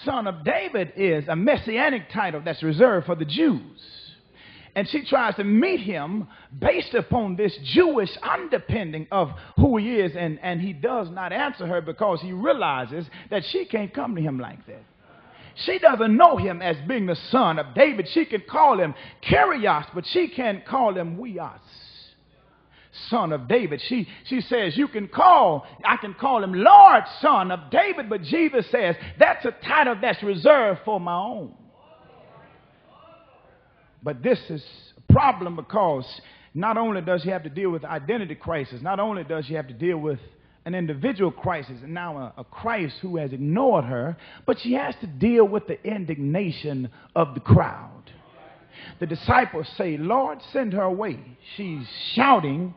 Son of David is a messianic title that's reserved for the Jews. And she tries to meet him based upon this Jewish underpinning of who he is. And he does not answer her because he realizes that she can't come to him like that. She doesn't know him as being the son of David. She can call him Kyrios, but she can't call him Weos, son of David. She says, I can call him Lord, son of David. But Jesus says, that's a title that's reserved for my own. But this is a problem because not only does she have to deal with identity crisis, not only does she have to deal with an individual crisis and now a Christ who has ignored her, but she has to deal with the indignation of the crowd. The disciples say, Lord, send her away. She's shouting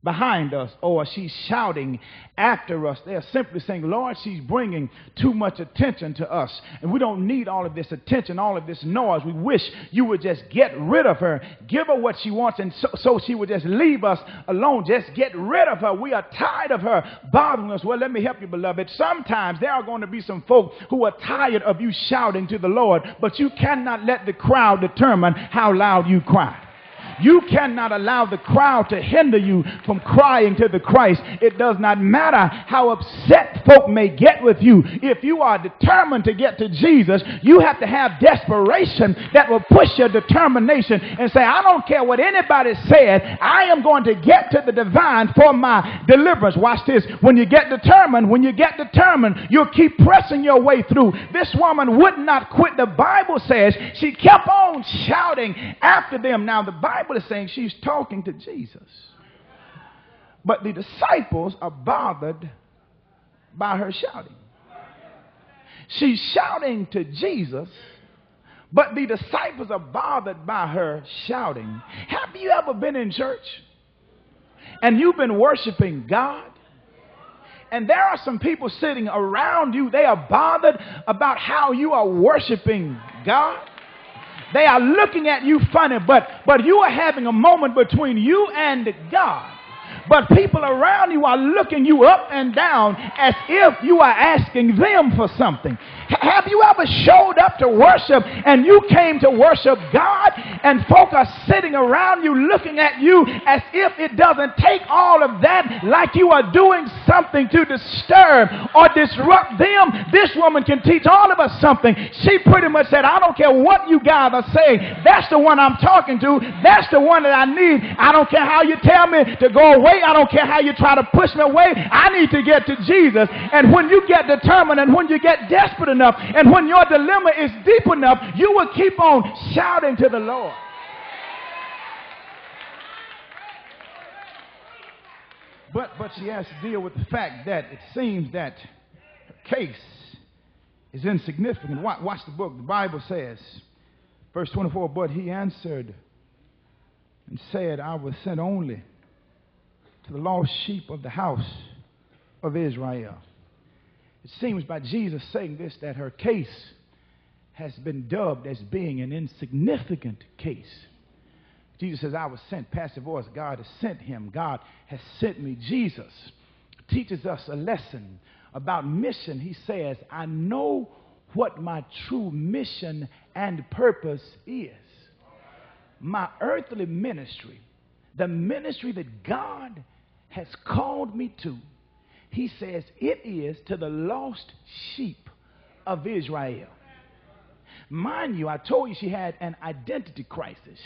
behind us, or she's shouting after us. They're simply saying, Lord, she's bringing too much attention to us, and we don't need all of this attention, all of this noise. We wish you would just get rid of her, give her what she wants, and so she would just leave us alone. Just get rid of her. We are tired of her bothering us. Well, let me help you, beloved. Sometimes there are going to be some folk who are tired of you shouting to the Lord, but you cannot let the crowd determine how loud you cry. You cannot allow the crowd to hinder you from crying to the Christ. It does not matter how upset folk may get with you. If you are determined to get to Jesus, you have to have desperation that will push your determination and say, I don't care what anybody said. I am going to get to the divine for my deliverance. Watch this. When you get determined, you'll keep pressing your way through. This woman would not quit. The Bible says she kept on shouting after them. Now, the Bible is saying she's talking to Jesus. But the disciples are bothered by her shouting. She's shouting to Jesus, but the disciples are bothered by her shouting. Have you ever been in church and you've been worshiping God, and there are some people sitting around you, they are bothered about how you are worshiping God? They are looking at you funny, but you are having a moment between you and God. But people around you are looking you up and down as if you are asking them for something. Have you ever showed up to worship and you came to worship God and folk are sitting around you looking at you as if it doesn't take all of that, like you are doing something to disturb or disrupt them? This woman can teach all of us something. She pretty much said, I don't care what you guys are saying. That's the one I'm talking to. That's the one that I need. I don't care how you tell me to go away. I don't care how you try to push me away. I need to get to Jesus. And when you get determined and when you get desperate enough and when your dilemma is deep enough, you will keep on shouting to the Lord. But she has to deal with the fact that it seems that her case is insignificant. Watch the book. The Bible says, verse 24, but he answered and said, I was sent only to the lost sheep of the house of Israel. It seems by Jesus saying this that her case has been dubbed as being an insignificant case. Jesus says, I was sent. Passive voice. God has sent him. God has sent me. Jesus teaches us a lesson about mission. He says, I know what my true mission and purpose is. My earthly ministry, the ministry that God has called me to, he says it is to the lost sheep of Israel. Mind you, I told you she had an identity crisis.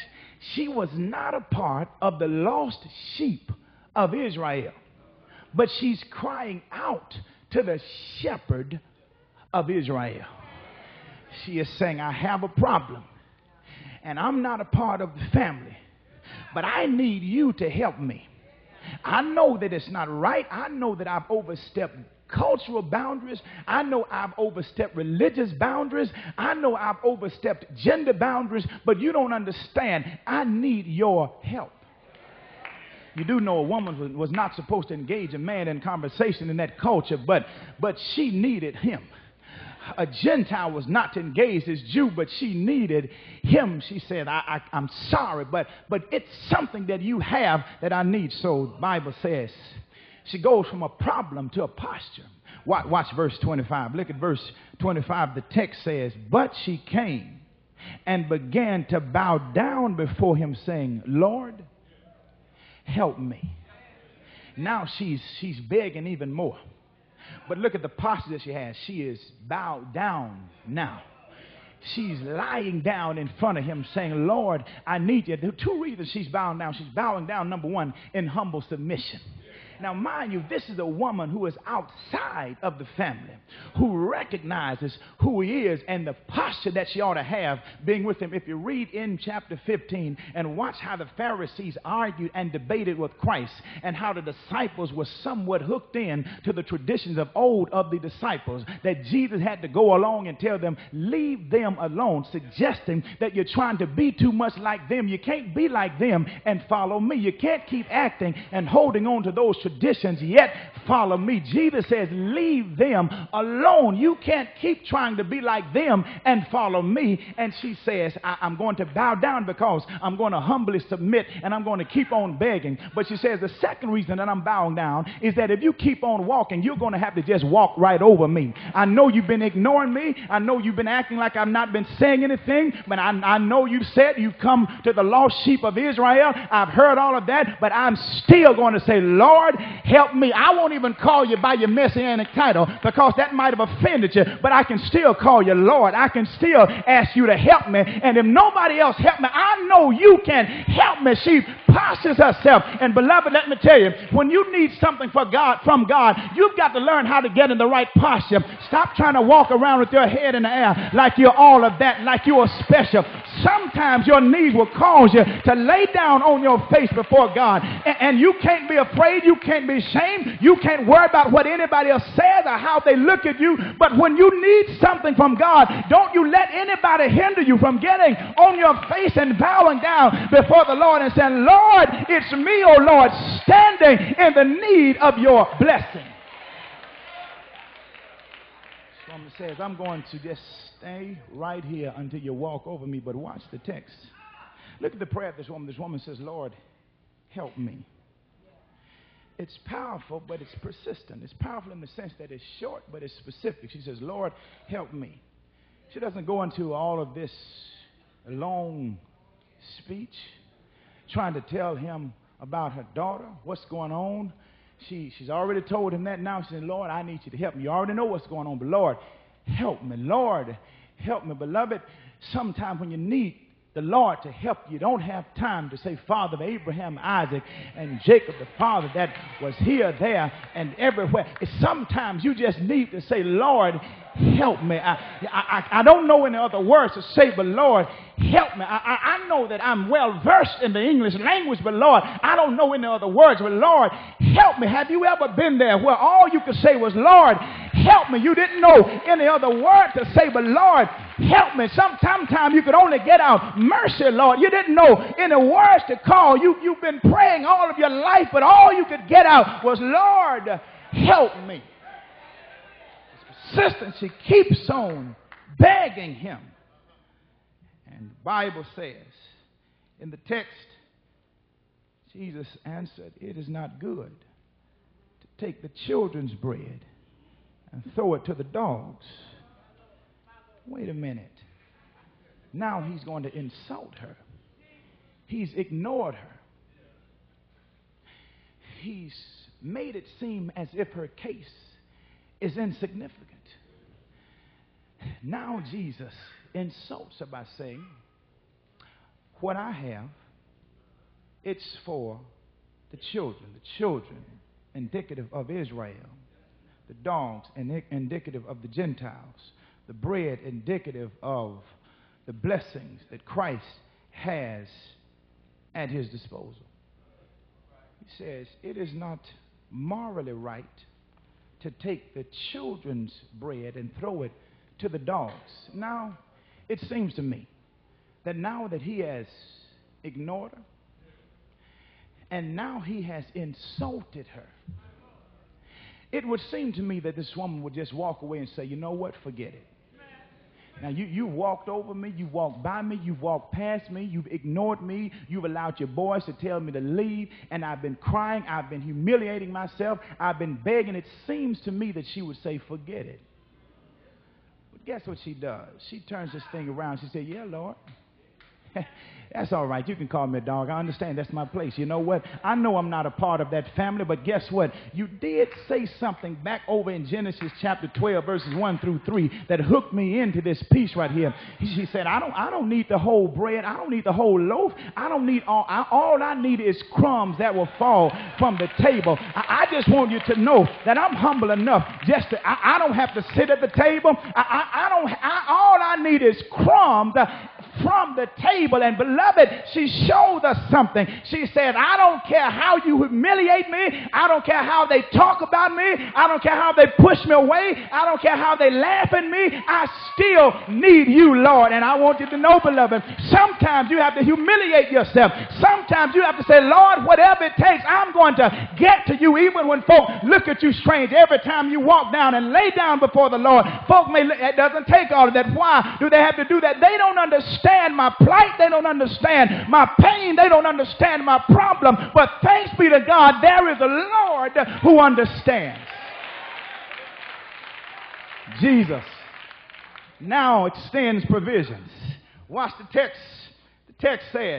She was not a part of the lost sheep of Israel, but she's crying out to the shepherd of Israel. She is saying, I have a problem, and I'm not a part of the family, but I need you to help me. I know that it's not right. I know that I've overstepped cultural boundaries. I know I've overstepped religious boundaries. I know I've overstepped gender boundaries, but you don't understand. I need your help. You do know a woman was not supposed to engage a man in conversation in that culture, but she needed him. A Gentile was not to engage this Jew, but she needed him. She said, I'm sorry, but it's something that you have that I need. So the Bible says she goes from a problem to a posture. Watch verse 25. Look at verse 25. The text says, but she came and began to bow down before him, saying, Lord, help me. Now she's begging even more. But look at the posture that she has. She is bowed down now. She's lying down in front of him saying, Lord, I need you. There are two reasons she's bowing down. She's bowing down, number one, in humble submission. Now, mind you, this is a woman who is outside of the family, who recognizes who he is and the posture that she ought to have being with him. If you read in chapter 15 and watch how the Pharisees argued and debated with Christ, and how the disciples were somewhat hooked in to the traditions of old of the disciples, that Jesus had to go along and tell them, leave them alone, suggesting that you're trying to be too much like them. You can't be like them and follow me. You can't keep acting and holding on to those traditions yet follow me. Jesus says, leave them alone. You can't keep trying to be like them and follow me. And she says, I'm going to bow down because I'm going to humbly submit and I'm going to keep on begging. But she says the second reason that I'm bowing down is that if you keep on walking, you're going to have to just walk right over me. I know you've been ignoring me. I know you've been acting like I've not been saying anything, but I know you've said you've come to the lost sheep of Israel. I've heard all of that, but I'm still going to say, Lord, help me. I won't even call you by your messianic title because that might have offended you, but I can still call you Lord. I can still ask you to help me, and if nobody else help me, I know you can help me. She postures herself, and beloved, let me tell you, when you need something from God, you've got to learn how to get in the right posture. Stop trying to walk around with your head in the air like you're all of that, like you are special. Sometimes your knees will cause you to lay down on your face before God, and you can't be afraid. You can't be ashamed. You can't worry about what anybody else says or how they look at you. But when you need something from God, don't you let anybody hinder you from getting on your face and bowing down before the Lord and saying, Lord, it's me, oh Lord, standing in the need of your blessing. The woman says, I'm going to just stay right here until you walk over me. But watch the text. Look at the prayer of this woman. This woman says, Lord, help me. It's powerful, but it's persistent. It's powerful in the sense that it's short, but it's specific. She says, Lord, help me. She doesn't go into all of this long speech trying to tell him about her daughter, what's going on. She's already told him that. Now she said, Lord, I need you to help me. You already know what's going on, but Lord, help me. Lord, help me. Beloved, sometimes when you need the Lord to help you, don't have time to say, Father of Abraham, Isaac, and Jacob, the father that was here, there, and everywhere. Sometimes you just need to say, Lord, help me. I don't know any other words to say, but Lord, help me. I know that I'm well versed in the English language, but Lord, I don't know any other words, but Lord, help me. Have you ever been there where all you could say was, Lord, help me? You didn't know any other word to say, but Lord, help me. Sometimes you could only get out, mercy, Lord. You didn't know any words to call. You've been praying all of your life, but all you could get out was, Lord, help me. Persistent, she keeps on begging him. And the Bible says in the text, Jesus answered, it is not good to take the children's bread and throw it to the dogs. Wait a minute. Now he's going to insult her. He's ignored her. He's made it seem as if her case is insignificant. Now Jesus insults her by saying, what I have, it's for the children indicative of Israel, the dogs indicative of the Gentiles, the bread indicative of the blessings that Christ has at his disposal. He says, it is not morally right to take the children's bread and throw it to the dogs. Now, it seems to me that now that he has ignored her, and now he has insulted her, it would seem to me that this woman would just walk away and say, you know what, forget it. Now, you walked over me, you walked by me, you walked past me, you've ignored me, you've allowed your boys to tell me to leave, and I've been crying, I've been humiliating myself, I've been begging. It seems to me that she would say, forget it. But guess what she does? She turns this thing around. She said, yeah, Lord. That's all right. You can call me a dog. I understand. That's my place. You know what? I know I'm not a part of that family, but guess what? You did say something back over in Genesis chapter 12, verses 1 through 3 that hooked me into this piece right here. She said, I don't need the whole bread. I don't need the whole loaf. I don't need all I need is crumbs that will fall from the table. I just want you to know that I'm humble enough just to, I don't have to sit at the table. All I need is crumbs from the table. And beloved, she showed us something. She said, I don't care how you humiliate me. I don't care how they talk about me. I don't care how they push me away. I don't care how they laugh at me. I still need you, Lord. And I want you to know, beloved, sometimes you have to humiliate yourself. Sometimes you have to say, Lord, whatever it takes, I'm going to get to you, even when folk look at you strange. Every time you walk down and lay down before the Lord, folk may, it doesn't take all of that. Why do they have to do that? They don't understand my plight. They don't understand my pain. They don't understand my problem. But thanks be to God, there is a Lord who understands. Jesus now extends provisions. Watch the text. The text says,